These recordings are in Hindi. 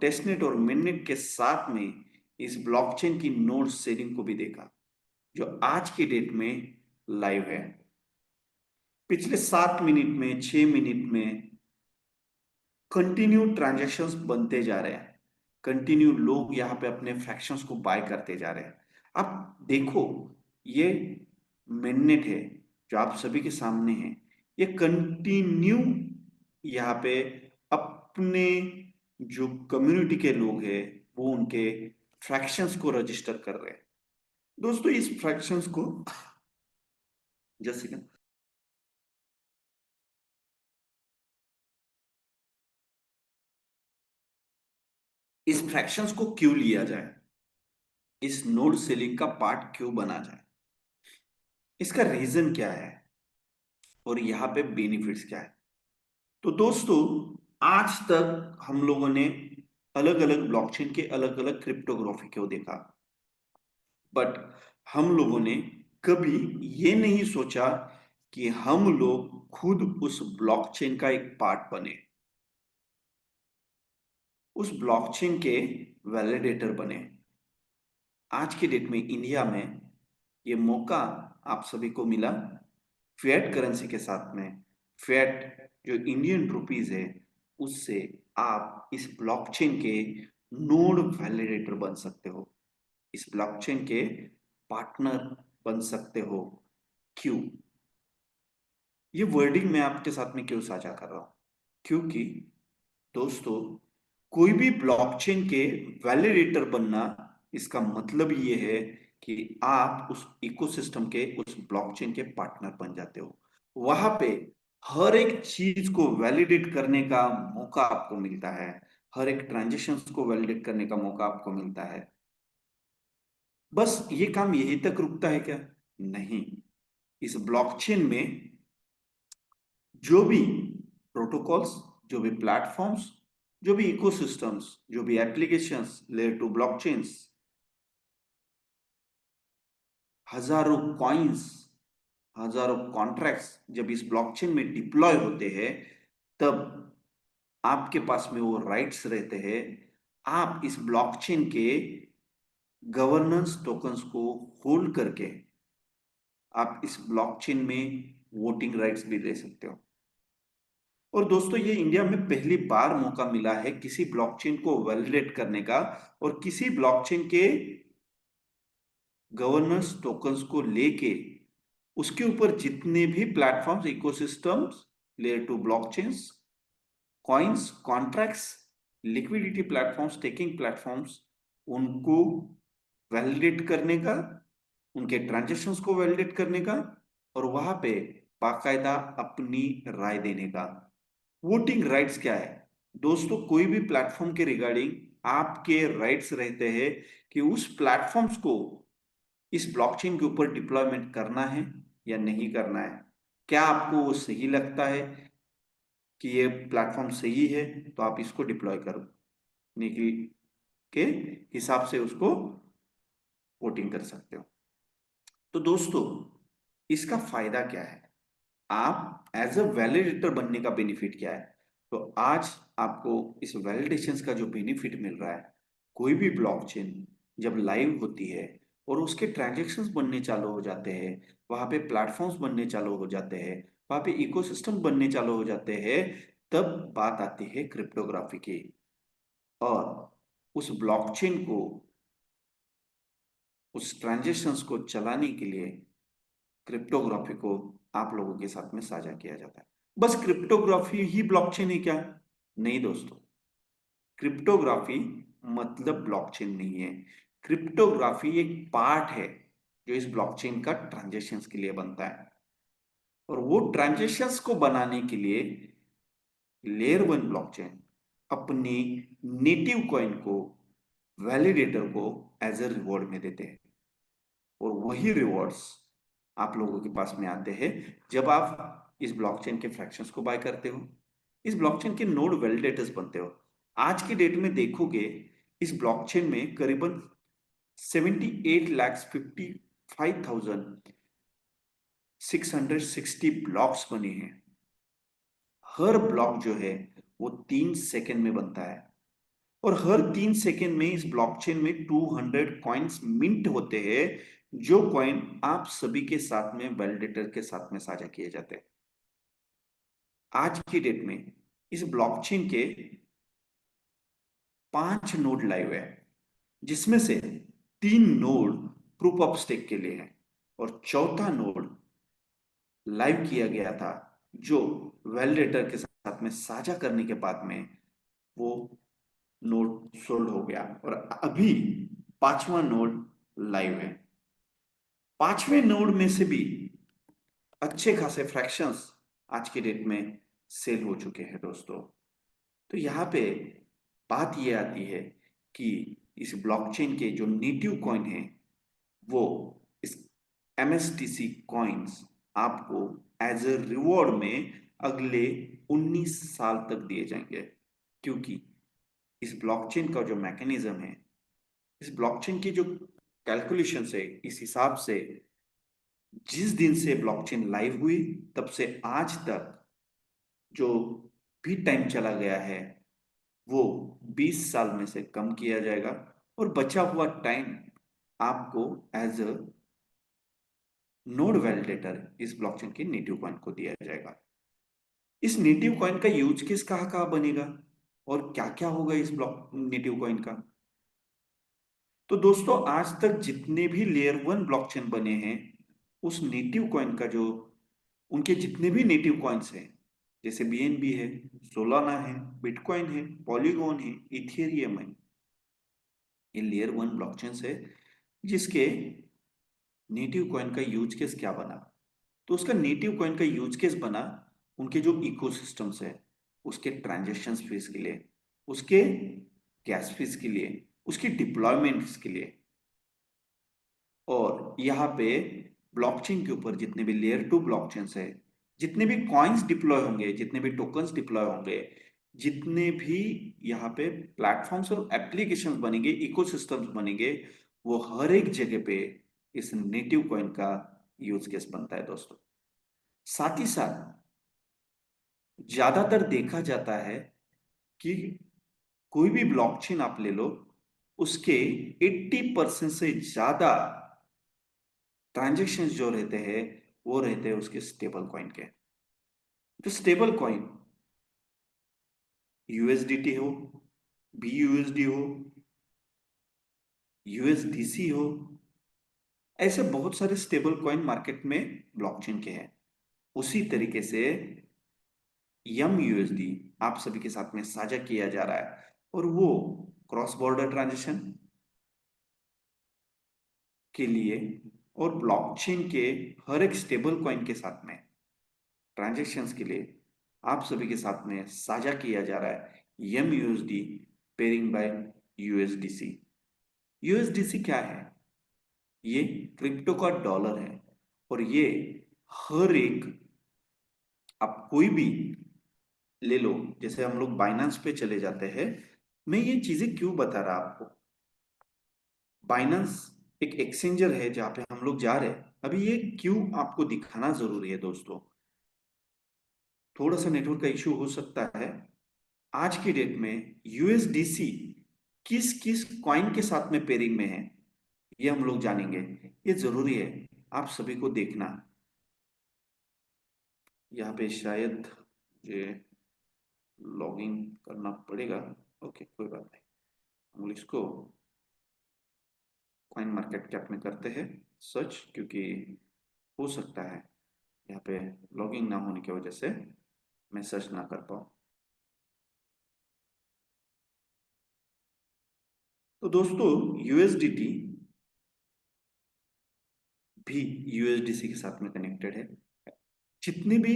टेस्टनेट और मिननेट के साथ में इस ब्लॉकचेन की नोड शेयरिंग को भी देखा, जो आज की डेट में लाइव है। पिछले 7 मिनट में, 6 मिनट में कंटिन्यू ट्रांजैक्शंस बनते जा रहे हैं। कंटिन्यू लोग यहाँ पे अपने फ्रैक्शंस को बाय करते जा रहे हैं। आप देखो, ये मिननेट है जो आप सभी के सामने है। ये कंटिन्यू यहाँ पे अपने जो कम्युनिटी के लोग हैं वो उनके फ्रैक्शंस को रजिस्टर कर रहे हैं। दोस्तों, इस फ्रैक्शंस को जैसे कि इस फ्रैक्शंस को क्यों लिया जाए, इस नोड सेलिंग का पार्ट क्यों बना जाए, इसका रीजन क्या है और यहाँ पे बेनिफिट्स क्या है। तो दोस्तों, आज तक हम लोगों ने अलग अलग ब्लॉकचेन के अलग अलग क्रिप्टोग्राफी को देखा, बट हम लोगों ने कभी ये नहीं सोचा कि हम लोग खुद उस ब्लॉकचेन का एक पार्ट बने, उस ब्लॉकचेन के वैलिडेटर बने। आज के डेट में इंडिया में ये मौका आप सभी को मिला। फिएट करेंसी के साथ में, फिएट जो इंडियन रुपीज है, उससे आप इस ब्लॉकचेन के नोड वैलिडेटर बन सकते हो, इस ब्लॉकचेन के पार्टनर बन सकते हो। क्यों ये वर्डिंग मैं आपके साथ में क्यों साझा कर रहा हूं? क्योंकि दोस्तों, कोई भी ब्लॉकचेन के वैलिडेटर बनना, इसका मतलब ये है कि आप उस इकोसिस्टम के, उस ब्लॉकचेन के पार्टनर बन जाते हो। वहां पे हर एक चीज को वैलिडेट करने का मौका आपको मिलता है, हर एक ट्रांजेक्शन्स को वैलिडेट करने का मौका आपको मिलता है। बस ये काम यहीं तक रुकता है क्या? नहीं। इस ब्लॉकचेन में जो भी प्रोटोकॉल्स, जो भी प्लेटफॉर्म्स, जो भी इकोसिस्टम्स, जो भी एप्लीकेशंस लेयर टू ब्लॉकचेन्स, हजारों कॉइन्स, हजारों कॉन्ट्रैक्ट्स जब इस ब्लॉकचेन में डिप्लॉय होते हैं, तब आपके पास में वो राइट्स रहते हैं। आप इस ब्लॉकचेन के गवर्नेंस टोकन्स को होल्ड करके आप इस ब्लॉकचेन में वोटिंग राइट्स भी ले सकते हो। और दोस्तों, ये इंडिया में पहली बार मौका मिला है किसी ब्लॉकचेन को वैलिडेट करने का, और किसी ब्लॉकचेन के गवर्नेंस टोकन्स को लेके उसके ऊपर जितने भी platforms, ecosystems, layer two blockchains, coins, contracts, liquidity platforms, staking platforms, उनको वैलिडेट करने का, उनके ट्रांजेक्शन्स को वैलिडेट करने का, और वहां पे बाकायदा अपनी राय देने का। वोटिंग राइट्स क्या है दोस्तों? कोई भी प्लेटफॉर्म के रिगार्डिंग आपके राइट्स रहते हैं कि उस प्लेटफॉर्म्स को इस ब्लॉकचेन के ऊपर डिप्लॉयमेंट करना है या नहीं करना है। क्या आपको वो सही लगता है कि ये प्लेटफॉर्म सही है, तो आप इसको डिप्लॉय करने के हिसाब से उसको वोटिंग कर सकते हो। तो दोस्तों, इसका फायदा क्या है? आप एज अ वैलिडेटर बनने का बेनिफिट क्या है? तो आज आपको इस वैलिडेशन का जो बेनिफिट मिल रहा है, कोई भी ब्लॉकचेन जब लाइव होती है और उसके ट्रांजेक्शन्स बनने चालू हो जाते हैं, वहां पे प्लेटफॉर्म्स बनने चालू हो जाते हैं, वहां पे इकोसिस्टम बनने चालू हो जाते हैं, तब बात आती है क्रिप्टोग्राफी की। और उस ब्लॉकचेन को, उस ट्रांजेक्शन्स को चलाने के लिए क्रिप्टोग्राफी को आप लोगों के साथ में साझा किया जाता है। बस क्रिप्टोग्राफी ही ब्लॉकचेन है क्या? नहीं दोस्तों, क्रिप्टोग्राफी मतलब ब्लॉकचेन नहीं है। क्रिप्टोग्राफी एक पार्ट है जो इस ब्लॉकचेन का ट्रांजेक्शन्स के लिए बनता है, और वो ट्रांजेक्शन्स को बनाने के लिए लेयर वन ब्लॉकचेन अपनी नेटिव कॉइन को वैलिडेटर को एज ए रिवॉर्ड में देते हैं, और वही रिवॉर्ड्स आप लोगों के पास में आते हैं जब आप इस ब्लॉकचेन के फ्रैक्शंस को बाय करते हो, इस ब्लॉकचेन के नोड वैलिडेटर्स बनते हो। आज की डेट में देखोगे, इस ब्लॉकचेन में करीबन 78,55,660 ब्लॉक्स बने हैं। हर ब्लॉक जो है वो 3 सेकंड में बनता है। और हर 3 सेकेंड में इस ब्लॉकचेन में 200 कॉइन्स मिंट होते हैं, जो कॉइन आप सभी के साथ में वैलिडेटर के साथ में साझा किए जाते हैं। आज की डेट में इस ब्लॉकचेन के 5 नोड लाइव है, जिसमें से 3 नोड प्रूफ ऑफ स्टेक के लिए है और चौथा नोड लाइव किया गया था, जो वैलिडेटर के साथ में साझा करने के बाद में वो नोड सोल्ड हो गया और अभी 5वां नोड लाइव है। 5वें नोड में से भी अच्छे खासे फ्रैक्शंस आज की डेट में सेल हो चुके हैं दोस्तों। तो यहाँ पे बात ये आती है कि इस ब्लॉकचेन के जो नेटिव कॉइन है, वो इस MSTC कॉइन्स आपको एज ए रिवॉर्ड में अगले 19 साल तक दिए जाएंगे, क्योंकि इस ब्लॉकचेन का जो मैकेनिज्म है, इस ब्लॉकचेन की जो कैलकुलेशन है, इस हिसाब से जिस दिन से ब्लॉकचेन लाइव हुई तब से आज तक जो भी टाइम चला गया है, वो 20 साल में से कम किया जाएगा और बचा हुआ टाइम आपको एज अ नोड वैलिडेटर इस ब्लॉकचेन के नेटिव कॉइन को दिया जाएगा। इस नेटिव कॉइन का यूज केस कहाँ कहाँ बनेगा और क्या क्या होगा इस ब्लॉक नेटिव कॉइन का? तो दोस्तों, आज तक जितने भी लेयर 1 ब्लॉकचेन बने हैं, उस नेटिव कॉइन का जो उनके जितने भी नेटिव कॉइन्स हैं, जैसे BNB है, सोलाना है, बिटकॉइन है, पॉलीगॉन है, इथेरियम है, ये लेयर 1 ब्लॉकचेन है, जिसके नेटिव कॉइन का यूज केस क्या बना? तो उसका नेटिव कॉइन का यूज केस बना उनके जो इकोसिस्टम्स है, उसके ट्रांजेक्शन फीस के लिए, उसके गैस फीस के लिए, उसकी डिप्लॉयमेंट्स के लिए। और यहाँ पे ब्लॉकचेन के ऊपर जितने भी लेयर 2 ब्लॉकचेन्स है, जितने भी कॉइन्स डिप्लॉय होंगे, जितने भी टोकन्स डिप्लॉय होंगे, जितने भी यहाँ पे प्लेटफॉर्म्स और एप्लीकेशंस बनेंगे, इकोसिस्टम्स बनेंगे, वो हर एक जगह पे इस नेटिव कॉइन का यूज केस बनता है दोस्तों। साथ ही साथ ज्यादातर देखा जाता है कि कोई भी ब्लॉकचेन आप ले लो, उसके 80% से ज्यादा ट्रांजेक्शन जो रहते हैं, वो रहते हैं उसके स्टेबल कॉइन के। तो स्टेबल कॉइन USDT हो, BUSD हो, USDC हो, ऐसे बहुत सारे स्टेबल कॉइन मार्केट में ब्लॉकचेन के हैं। उसी तरीके से YUSD आप सभी के साथ में साझा किया जा रहा है और वो क्रॉस बॉर्डर ट्रांजेक्शन के लिए और ब्लॉकचेन के हर एक स्टेबल कॉइन के साथ में ट्रांजेक्शन्स के लिए आप सभी के साथ में साझा किया जा रहा है YUSD pairing by USDC। USDC क्या है? ये क्रिप्टो का डॉलर है और ये हर एक, आप कोई भी ले लो, जैसे हम लोग बाइनेंस पे चले जाते हैं। मैं ये चीजें क्यों बता रहा आपको? बाइनेंस एक एक्सचेंजर है जहां पे हम लोग जा रहे हैं। अभी ये क्यों आपको दिखाना जरूरी है दोस्तों? थोड़ा सा नेटवर्क का इश्यू हो सकता है। आज की डेट में USDC किस किस कॉइन के साथ में पेयरिंग में है, ये हम लोग जानेंगे। ये जरूरी है आप सभी को देखना। यहाँ पे शायद मुझे लॉगिन करना पड़ेगा। ओके, कोई बात नहीं, हम लोग इसको कॉइन मार्केट कैप में करते हैं सर्च, क्योंकि हो सकता है यहाँ पे लॉगिन ना होने की वजह से मैं सर्च ना कर पाऊँ। तो दोस्तों, USDT भी USDC के साथ में कनेक्टेड है। जितने भी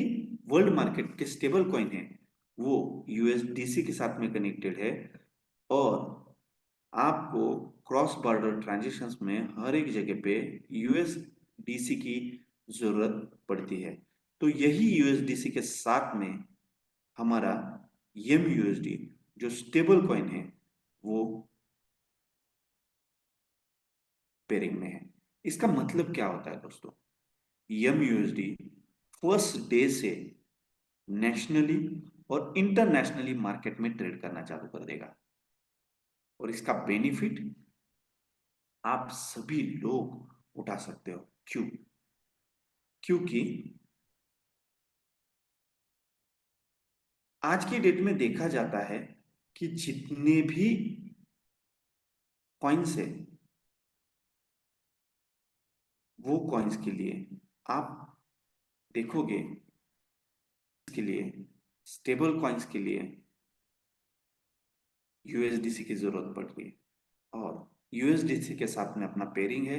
वर्ल्ड मार्केट के स्टेबल कॉइन हैं, वो USDC के साथ में कनेक्टेड है और आपको क्रॉस बॉर्डर ट्रांजेक्शन्स में हर एक जगह पे USDC की जरूरत पड़ती है। तो यही USDC के साथ में हमारा YUSD जो स्टेबल कॉइन है, वो पेयरिंग में है। इसका मतलब क्या होता है दोस्तों? YUSD फर्स्ट डे से नेशनली और इंटरनेशनली मार्केट में ट्रेड करना चालू कर देगा। और इसका बेनिफिट आप सभी लोग उठा सकते हो। क्यों? क्योंकि आज की डेट में देखा जाता है कि जितने भी कॉइन्स है, वो कॉइन्स के लिए आप देखोगे, के लिए स्टेबल कॉइन्स के लिए यूएसडीसी की जरूरत पड़ रही है। और यूएसडीसी के साथ में अपना पेयरिंग है,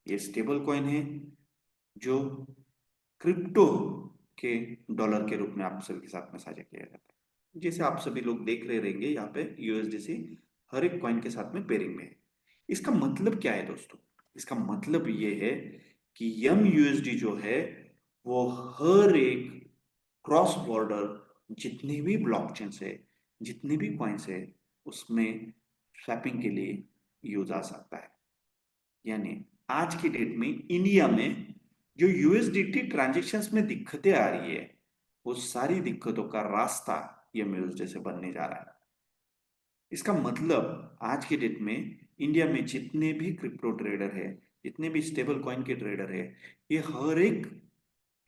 ये स्टेबल कॉइन है जो क्रिप्टो के डॉलर के रूप में आप सभी के साथ में साझा किया जाता है। जैसे आप सभी लोग देख रहे रहेंगे, यहाँ पे यूएसडीसी हर एक कॉइन के साथ में पेयरिंग में है। इसका मतलब क्या है दोस्तों? इसका मतलब ये है कि यम यूएसडी जो है वो हर एक क्रॉस बॉर्डर जितने भी ब्लॉकचेन्स है, जितने भी कॉइन्स है, उसमें स्वैपिंग के लिए यूज आ सकता है। यानी आज की डेट में इंडिया में जो यूएसडीटी ट्रांजेक्शन्स में दिक्कतें आ रही है, वो सारी दिक्कतों का रास्ता ये यूएसडी से बनने जा रहा है। इसका मतलब आज के डेट में इंडिया में जितने भी क्रिप्टो ट्रेडर है, जितने भी स्टेबल कॉइन के ट्रेडर है, ये हर एक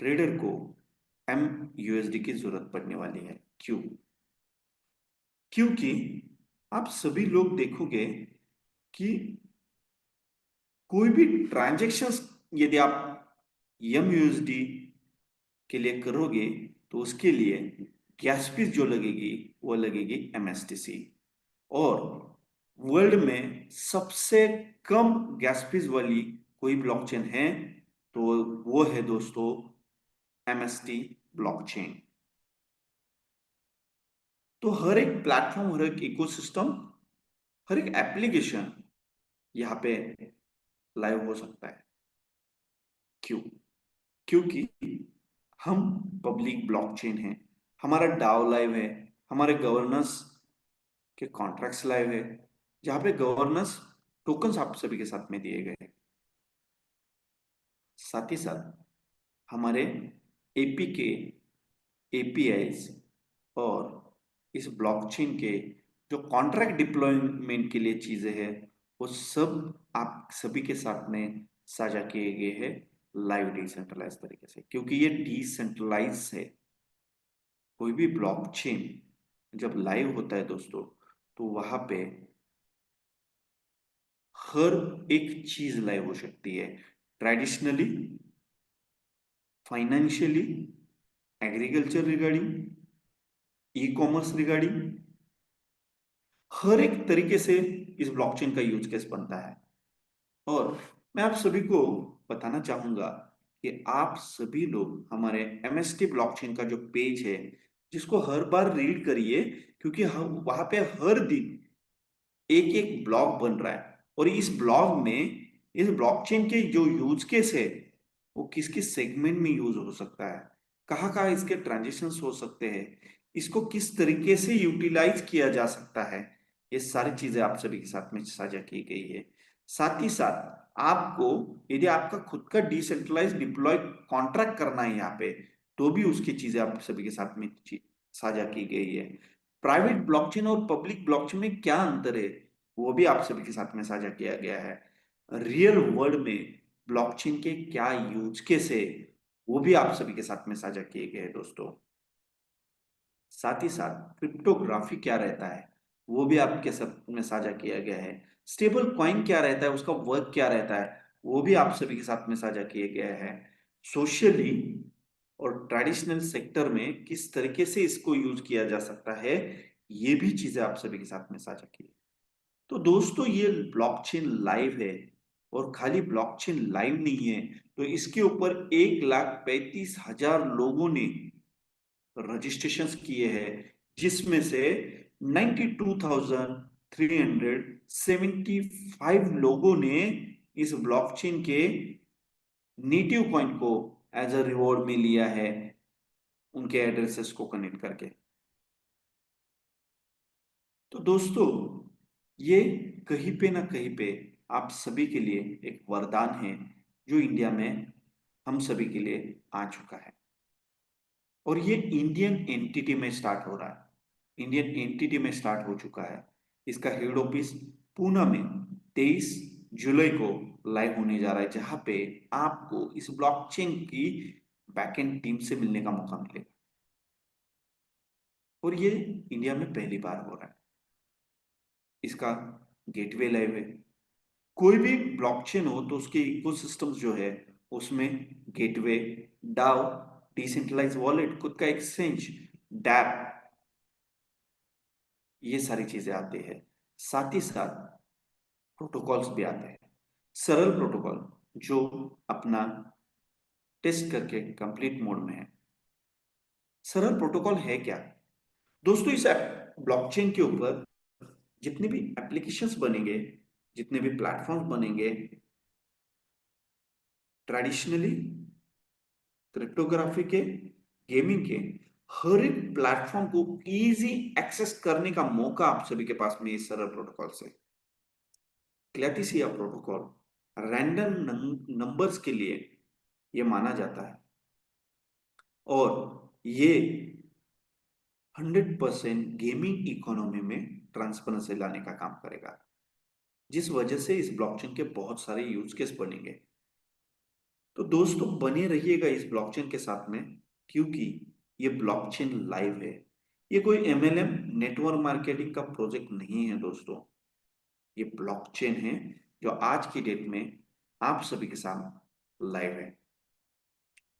ट्रेडर को एम यूएसडी की जरूरत पड़ने वाली है। क्यों? क्योंकि आप सभी लोग देखोगे कि कोई भी ट्रांजेक्शन्स यदि आप यम यूएसडी के लिए करोगे तो उसके लिए गैस फीस जो लगेगी वो लगेगी एमएसटीसी। और वर्ल्ड में सबसे कम गैस फीस वाली कोई ब्लॉकचेन है तो वो है दोस्तों एमएसटी ब्लॉकचेन। तो हर एक प्लेटफॉर्म, हर एक इकोसिस्टम, हर एक एप्लीकेशन यहाँ पे लाइव हो सकता है। क्यों? क्योंकि हम पब्लिक ब्लॉकचेन है, हमारा डाओ लाइव है, हमारे गवर्नेंस के कॉन्ट्रैक्ट्स लाइव है, जहां पे गवर्नेंस टोकन्स आप सभी के साथ में दिए गए। साथ ही साथ हमारे एपी के एपीआईज और इस ब्लॉकचेन के जो कॉन्ट्रैक्ट डिप्लॉयमेंट के लिए चीजें हैं, वो सब आप सभी के साथ में साझा किए गए हैं लाइव डिसेंट्रलाइज तरीके से। क्योंकि ये डिसेंट्रलाइज है, कोई भी ब्लॉकचेन जब लाइव होता है दोस्तों, तो वहां पे हर एक चीज लाइव हो सकती है। Traditionally, financially, agriculture regarding, e commerce regarding, हर एक तरीके से इस ब्लॉकचेन का यूज केस बनता है। और मैं आप सभी को बताना चाहूंगा कि आप सभी लोग हमारे एमएसटी ब्लॉकचेन का जो पेज है, जिसको हर बार रीड करिए, क्योंकि वहां पे हर दिन एक एक ब्लॉग बन रहा है। और इस ब्लॉग में इस ब्लॉकचेन के जो यूज केस है, वो किस किस सेगमेंट में यूज हो सकता है, कहाँ कहाँ इसके ट्रांजेक्शन्स हो सकते हैं, इसको किस तरीके से यूटिलाइज किया जा सकता है, ये सारी चीजें आप सभी के साथ में साझा की गई है। साथ ही साथ आपको यदि आपका खुद का डिसेंट्रलाइज डिप्लॉय कॉन्ट्रैक्ट करना है यहाँ पे, तो भी उसकी चीजें आप सभी के साथ में साझा की गई है। प्राइवेट ब्लॉकचेन और पब्लिक ब्लॉकचेन में क्या अंतर है, वो भी आप सभी के साथ में साझा किया गया है। रियल वर्ल्ड में ब्लॉकचेन के क्या यूज केस है, वो भी आप सभी के साथ में साझा किए गए हैं दोस्तों। साथ ही साथ क्रिप्टोग्राफी क्या रहता है, वो भी आपके साथ में साझा किया गया है। स्टेबल कॉइन क्या रहता है, उसका वर्क क्या रहता है, वो भी आप सभी के साथ में साझा किए गए हैं। सोशली और ट्रेडिशनल सेक्टर में किस तरीके से इसको यूज किया जा सकता है, ये भी चीजें आप सभी के साथ में साझा की। तो दोस्तों ये ब्लॉकचेन लाइव है, और खाली ब्लॉकचेन लाइव नहीं है, तो इसके ऊपर 1,35,000 लोगों ने रजिस्ट्रेशन किए हैं, जिसमें से 92,375 लोगों ने इस ब्लॉकचेन के नेटिव कॉइन को एज अ रिवॉर्ड में लिया है, उनके एड्रेसेस को कनेक्ट करके। तो दोस्तों ये कहीं पे ना कहीं पे आप सभी के लिए एक वरदान है, जो इंडिया में हम सभी के लिए आ चुका है। और ये इंडियन एंटिटी में स्टार्ट हो रहा है, इंडियन एंटिटी में स्टार्ट हो चुका है। इसका हेड ऑफिस पुणे में 23 जुलाई को लाइव होने जा रहा है, जहां पे आपको इस ब्लॉकचेन की बैकएंड टीम से मिलने का मौका मिलेगा। और ये इंडिया में पहली बार हो रहा है। इसका गेटवे लाइव है। कोई भी ब्लॉकचेन हो तो उसके इकोसिस्टम्स जो है उसमें गेटवे, डाओ, डिसेंट्रलाइज वॉलेट, खुद का एक्सचेंज, डैप, ये सारी चीजें आती है। साथ ही साथ प्रोटोकॉल्स भी आते हैं, सरल प्रोटोकॉल जो अपना टेस्ट करके कंप्लीट मोड में है। सरल प्रोटोकॉल है क्या दोस्तों? इस ब्लॉकचेन के ऊपर जितने भी एप्लीकेशंस बनेंगे, जितने भी प्लेटफॉर्म्स बनेंगे, ट्रेडिशनली क्रिप्टोग्राफी के, गेमिंग के, हर एक प्लेटफॉर्म को इजी एक्सेस करने का मौका आप सभी के पास में इस सरल प्रोटोकॉल से। क्लैटिसिया प्रोटोकॉल रैंडम नंबर्स के लिए यह माना जाता है और ये 100% गेमिंग इकोनॉमी में ट्रांसपेरेंसी लाने का काम करेगा, जिस वजह से इस ब्लॉकचेन के बहुत सारे यूज केस बनेंगे। तो दोस्तों बने रहिएगा इस ब्लॉकचेन के साथ में, क्योंकि ये ब्लॉकचेन लाइव है। ये कोई एमएलएम नेटवर्क मार्केटिंग का प्रोजेक्ट नहीं है दोस्तों, ये ब्लॉकचेन है जो आज की डेट में आप सभी के साथ लाइव है।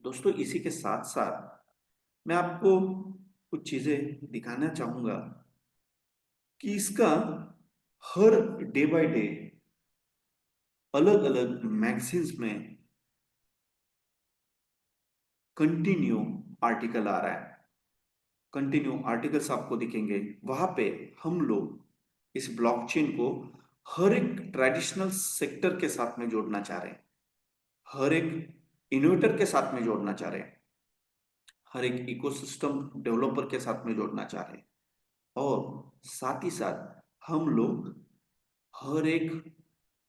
दोस्तों इसी के साथ साथ मैं आपको कुछ चीजें दिखाना चाहूंगा कि इसका हर डे बाय डे अलग अलग मैगजीन्स में कंटिन्यू आर्टिकल आ रहा है। कंटिन्यू आर्टिकल्स आपको दिखेंगे, वहां पे हम लोग इस ब्लॉकचेन को हर एक ट्रेडिशनल सेक्टर के साथ में जोड़ना चाह रहे हैं, हर एक इनोवेटर के साथ में जोड़ना चाह रहे हैं, हर एक इकोसिस्टम डेवलपर के साथ में जोड़ना चाह रहे हैं। और साथ ही साथ हम लोग हर एक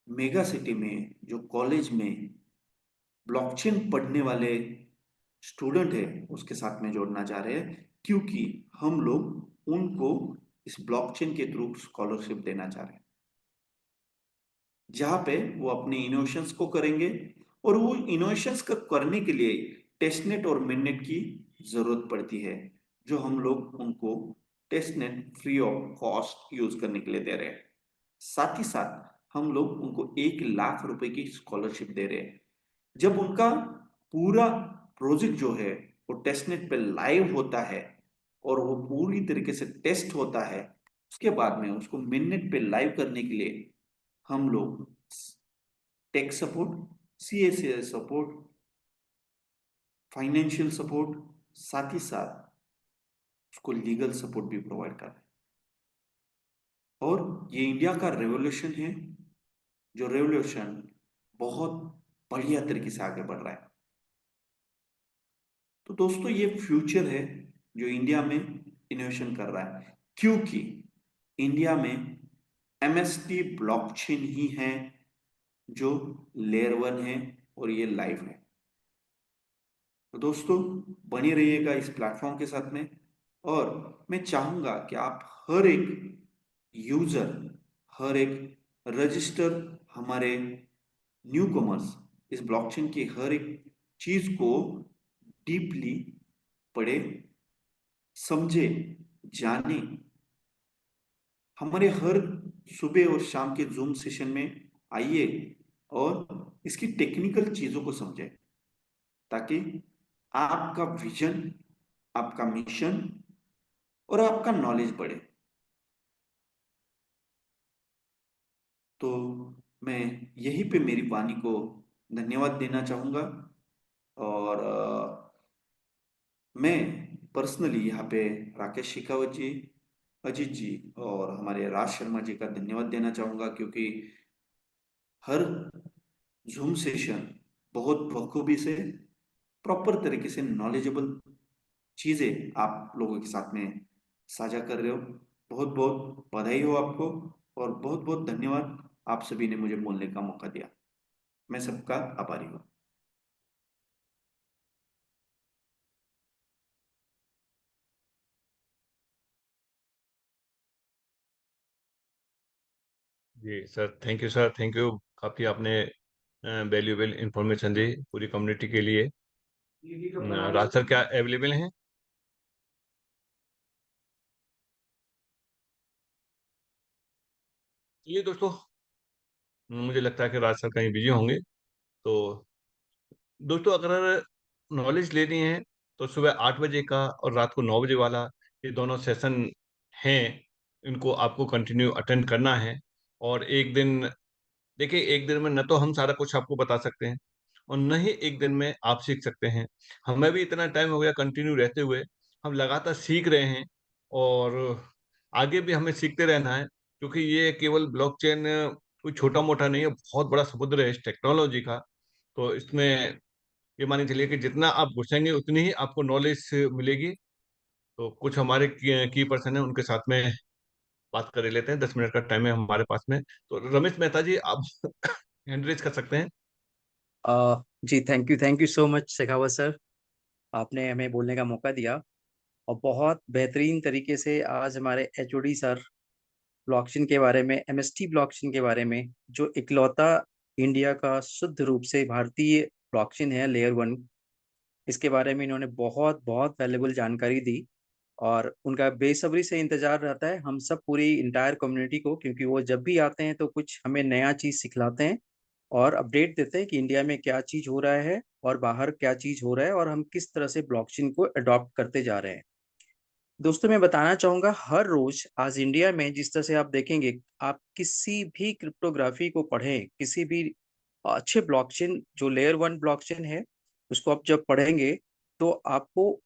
मेगा सिटी में जो कॉलेज में ब्लॉकचेन पढ़ने वाले स्टूडेंट है उसके साथ में जोड़ना चाह रहे हैं, क्योंकि हम लोग उनको इस ब्लॉकचेन के थ्रू स्कॉलरशिप देना चाह रहे हैं, जहां पे वो अपने इनोवेशंस को करेंगे। और वो इनोवेशंस का करने के लिए टेस्टनेट और मिननेट की जरूरत पड़ती है, जो हम लोग उनको testnet free of cost use करने के लिए दे रहे हैं। साथ ही साथ हम लोग उनको 1 लाख रुपए की स्कॉलरशिप दे रहे हैं। जब उनका पूरा प्रोजेक्ट जो है वो टेस्टनेट पे लाइव होता है और वो पूरी तरीके से टेस्ट होता है, उसके बाद में उसको मिननेट पे लाइव करने के लिए हम लोग tech support, CSA support, financial support, साथ ही साथ उसको लीगल सपोर्ट भी प्रोवाइड कर रहे हैं। और ये इंडिया का रेवोल्यूशन है, जो रेवोल्यूशन बहुत बढ़िया तरीके से आगे बढ़ रहा है। तो दोस्तों ये फ्यूचर है जो इंडिया में इनोवेशन कर रहा है, क्योंकि इंडिया में एमएसटी ब्लॉकचेन ही है जो लेयर 1 है और ये लाइव है। तो दोस्तों बने रहिएगा इस प्लेटफॉर्म के साथ में, और मैं चाहूंगा कि आप हर एक यूजर, हर एक रजिस्टर, हमारे न्यू कमर्स इस ब्लॉकचेन की हर एक चीज को डीपली पढ़े, समझे, जाने। हमारे हर सुबह और शाम के जूम सेशन में आइए और इसकी टेक्निकल चीजों को समझें, ताकि आपका विजन, आपका मिशन और आपका नॉलेज बढ़े। तो मैं यहीं पे मेरी वाणी को धन्यवाद देना चाहूंगा। और मैं पर्सनली यहाँ पे राकेश शेखावत जी, अजीत जी और हमारे राज शर्मा जी का धन्यवाद देना चाहूंगा, क्योंकि हर जूम सेशन बहुत बखूबी से, प्रॉपर तरीके से नॉलेजेबल चीजें आप लोगों के साथ में साझा कर रहे हो। बहुत बहुत बधाई हो आपको, और बहुत बहुत धन्यवाद, आप सभी ने मुझे बोलने का मौका दिया। मैं सबका आभारी हूँ। जी sir, thank you sir, thank you. काफ़ी आपने वैल्यूएबल इंफॉर्मेशन दी पूरी कम्युनिटी के लिए। राज सर क्या अवेलेबल हैं? चलिए दोस्तों, मुझे लगता है कि राज सर कहीं बिजी होंगे। तो दोस्तों, अगर नॉलेज लेनी है तो सुबह 8 बजे का और रात को 9 बजे वाला, ये दोनों सेशन हैं। इनको आपको कंटिन्यू अटेंड करना है। और एक दिन, देखिए, एक दिन में न तो हम सारा कुछ आपको बता सकते हैं और न ही एक दिन में आप सीख सकते हैं। हमें भी इतना टाइम हो गया कंटिन्यू रहते हुए, हम लगातार सीख रहे हैं और आगे भी हमें सीखते रहना है, क्योंकि ये केवल ब्लॉकचेन कोई छोटा मोटा नहीं है, बहुत बड़ा समुद्र है इस टेक्नोलॉजी का। तो इसमें ये मानिए चलिए कि जितना आप घुसेंगे उतनी ही आपको नॉलेज मिलेगी। तो कुछ हमारे की पर्सन है, उनके साथ में बात कर लेते हैं। 10 मिनट का टाइम है हमारे पास में। तो रमेश मेहता जी, आप हैंड रेज कर सकते हैं। जी, thank you so much Shekhawat sir. आपने हमें बोलने का मौका दिया और बहुत बेहतरीन तरीके से आज हमारे एचओडी सर ब्लॉकचेन के बारे में, एमएसटी ब्लॉकचेन के बारे में, जो इकलौता इंडिया का शुद्ध रूप से भारतीय ब्लॉकचेन है, लेयर 1, इसके बारे में इन्होंने बहुत बहुत वैल्यूबल जानकारी दी। और उनका बेसब्री से इंतजार रहता है हम सब पूरी इंटायर कम्युनिटी को, क्योंकि वो जब भी आते हैं तो कुछ हमें नया चीज़ सिखलाते हैं और अपडेट देते हैं कि इंडिया में क्या चीज़ हो रहा है और बाहर क्या चीज़ हो रहा है और हम किस तरह से ब्लॉकचेन को अडॉप्ट करते जा रहे हैं। दोस्तों, मैं बताना चाहूँगा, हर रोज आज इंडिया में जिस तरह से आप देखेंगे, आप किसी भी क्रिप्टोग्राफी को पढ़ें, किसी भी अच्छे ब्लॉकचेन जो लेयर 1 ब्लॉकचेन है उसको आप जब पढ़ेंगे तो आपको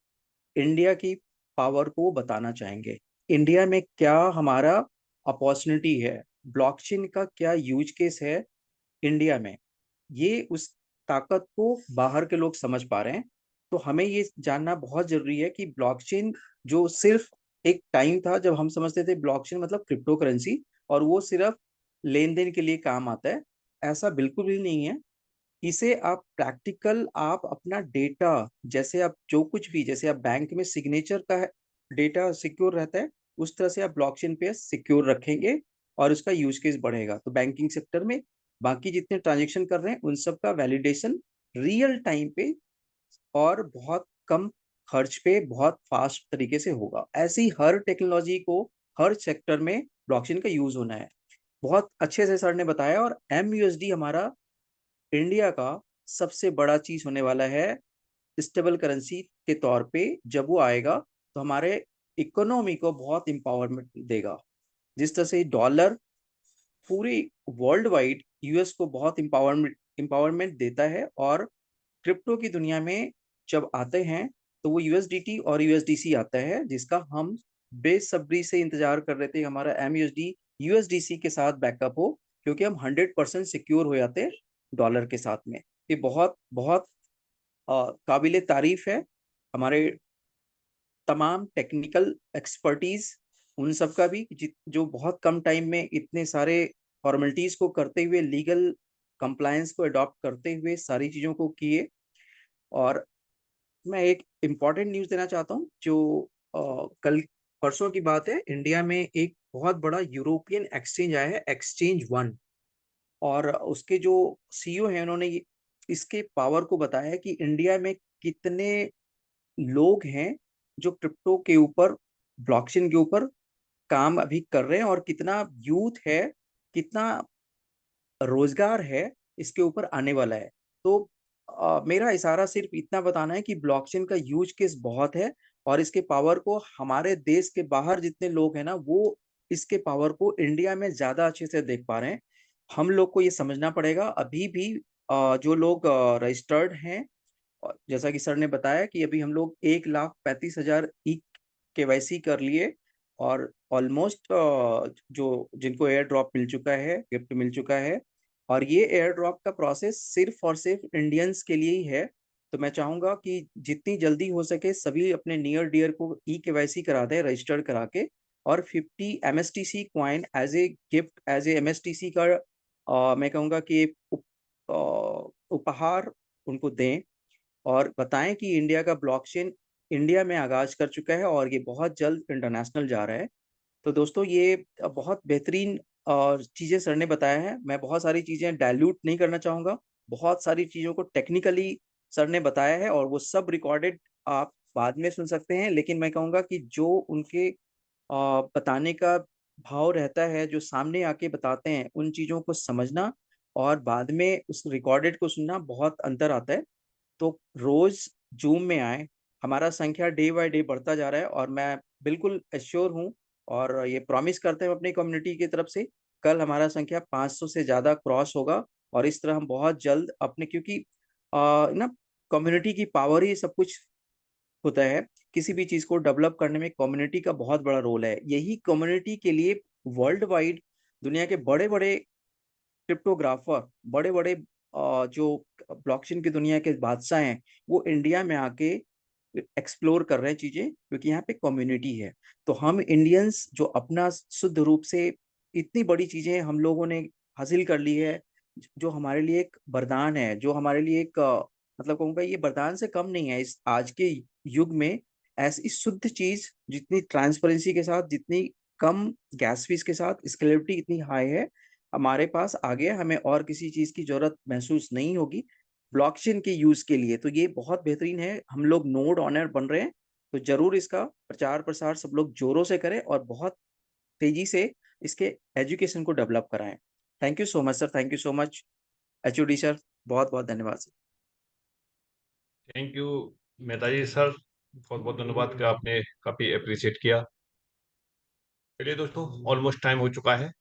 इंडिया की पावर को बताना चाहेंगे। इंडिया में क्या हमारा अपॉर्चुनिटी है, ब्लॉकचेन का क्या यूज केस है इंडिया में, ये उस ताकत को बाहर के लोग समझ पा रहे हैं। तो हमें ये जानना बहुत जरूरी है कि ब्लॉकचेन जो सिर्फ एक टाइम था जब हम समझते थे ब्लॉकचेन मतलब क्रिप्टो करेंसी और वो सिर्फ लेन देन के लिए काम आता है, ऐसा बिल्कुल भी नहीं है। इसे आप प्रैक्टिकल, आप अपना डेटा, जैसे आप जो कुछ भी, जैसे आप बैंक में सिग्नेचर का डेटा सिक्योर रहता है, उस तरह से आप ब्लॉकचेन पे सिक्योर रखेंगे और उसका यूज केस बढ़ेगा। तो बैंकिंग सेक्टर में बाकी जितने ट्रांजेक्शन कर रहे हैं उन सब का वैलिडेशन रियल टाइम पे और बहुत कम खर्च पे बहुत फास्ट तरीके से होगा। ऐसी हर टेक्नोलॉजी को हर सेक्टर में ब्लॉकचेन का यूज होना है। बहुत अच्छे से सर ने बताया। और MUSD हमारा इंडिया का सबसे बड़ा चीज होने वाला है स्टेबल करेंसी के तौर पे। जब वो आएगा तो हमारे इकोनॉमी को बहुत इंपावरमेंट देगा। जिस तरह से डॉलर पूरी वर्ल्ड वाइड यूएस को बहुत इंपावरमेंट देता है, और क्रिप्टो की दुनिया में जब आते हैं तो वो USDT और USDC आता है, जिसका हम बेसब्री से इंतजार कर रहे थे हमारा MUSD USDC के साथ बैकअप हो, क्योंकि हम 100% सिक्योर हो जाते हैं डॉलर के साथ में। ये बहुत बहुत काबिले तारीफ है हमारे तमाम टेक्निकल एक्सपर्टीज उन सब का भी, जो बहुत कम टाइम में इतने सारे फॉर्मेलिटीज को करते हुए, लीगल कंप्लायंस को अडॉप्ट करते हुए सारी चीज़ों को किए। और मैं एक इम्पॉर्टेंट न्यूज़ देना चाहता हूँ जो कल परसों की बात है। इंडिया में एक बहुत बड़ा यूरोपियन एक्सचेंज आया है, Exchange 1। और उसके जो CEO हैं उन्होंने इसके पावर को बताया है कि इंडिया में कितने लोग हैं जो क्रिप्टो के ऊपर, ब्लॉकचेन के ऊपर काम अभी कर रहे हैं, और कितना यूथ है, कितना रोजगार है इसके ऊपर आने वाला है। तो मेरा इशारा सिर्फ इतना बताना है कि ब्लॉकचेन का यूज केस बहुत है और इसके पावर को हमारे देश के बाहर जितने लोग हैं ना, वो इसके पावर को इंडिया में ज्यादा अच्छे से देख पा रहे हैं। हम लोग को ये समझना पड़ेगा। अभी भी जो लोग रजिस्टर्ड हैं, और जैसा कि सर ने बताया कि अभी हम लोग 1,35,000 KYC कर लिए, और ऑलमोस्ट जो जिनको एयर ड्रॉप मिल चुका है, गिफ्ट मिल चुका है। और ये एयर ड्रॉप का प्रोसेस सिर्फ और सिर्फ इंडियंस के लिए ही है। तो मैं चाहूंगा कि जितनी जल्दी हो सके सभी अपने नियर डियर को KYC करा दें, रजिस्टर्ड करा के, और 50 MSTC coin as a gift, as a MSTC का मैं कहूँगा कि उपहार उनको दें। और बताएं कि इंडिया का ब्लॉकचेन इंडिया में आगाज कर चुका है और ये बहुत जल्द इंटरनेशनल जा रहा है। तो दोस्तों, ये बहुत बेहतरीन चीजें सर ने बताया है, मैं बहुत सारी चीजें डाइल्यूट नहीं करना चाहूंगा। बहुत सारी चीजों को टेक्निकली सर ने बताया है और वो सब रिकॉर्डेड आप बाद में सुन सकते हैं, लेकिन मैं कहूँगा कि जो उनके बताने का भाव रहता है, जो सामने आके बताते हैं, उन चीजों को समझना और बाद में उस रिकॉर्डेड को सुनना, बहुत अंतर आता है। तो रोज जूम में आए, हमारा संख्या डे बाय डे बढ़ता जा रहा है और मैं बिल्कुल एश्योर हूँ और ये प्रॉमिस करते हैं अपनी कम्युनिटी की तरफ से, कल हमारा संख्या 500 से ज्यादा क्रॉस होगा और इस तरह हम बहुत जल्द अपने, क्योंकि ना कम्युनिटी की पावर ही सब कुछ होता है। किसी भी चीज को डेवलप करने में कम्युनिटी का बहुत बड़ा रोल है। यही कम्युनिटी के लिए वर्ल्ड वाइड दुनिया के बड़े बड़े क्रिप्टोग्राफर, बड़े बड़े जो ब्लॉकचेन की दुनिया के बादशाह हैं, वो इंडिया में आके एक्सप्लोर कर रहे हैं चीजें, क्योंकि यहाँ पे कम्युनिटी है। तो हम इंडियंस जो अपना शुद्ध रूप से इतनी बड़ी चीजें हम लोगों ने हासिल कर ली है, जो हमारे लिए एक वरदान है, जो हमारे लिए एक मतलब कहूँगा ये वरदान से कम नहीं है। इस आज के युग में ऐसी शुद्ध चीज, जितनी ट्रांसपेरेंसी के साथ, जितनी कम गैस फीस के साथ, स्केलेबिलिटी इतनी हाई है हमारे पास, आगे हमें और किसी चीज की जरूरत महसूस नहीं होगी ब्लॉकचेन के यूज के लिए। तो ये बहुत बेहतरीन है, हम लोग नोड ऑनर बन रहे हैं, तो जरूर इसका प्रचार प्रसार सब लोग जोरों से करें और बहुत तेजी से इसके एजुकेशन को डेवलप कराएं। Thank you so much sir, thank you so much HOD sir, बहुत बहुत धन्यवाद सर। Thank you Mehta ji sir, बहुत बहुत धन्यवाद कि आपने काफी अप्रिशिएट किया। चलिए दोस्तों, ऑलमोस्ट टाइम हो चुका है।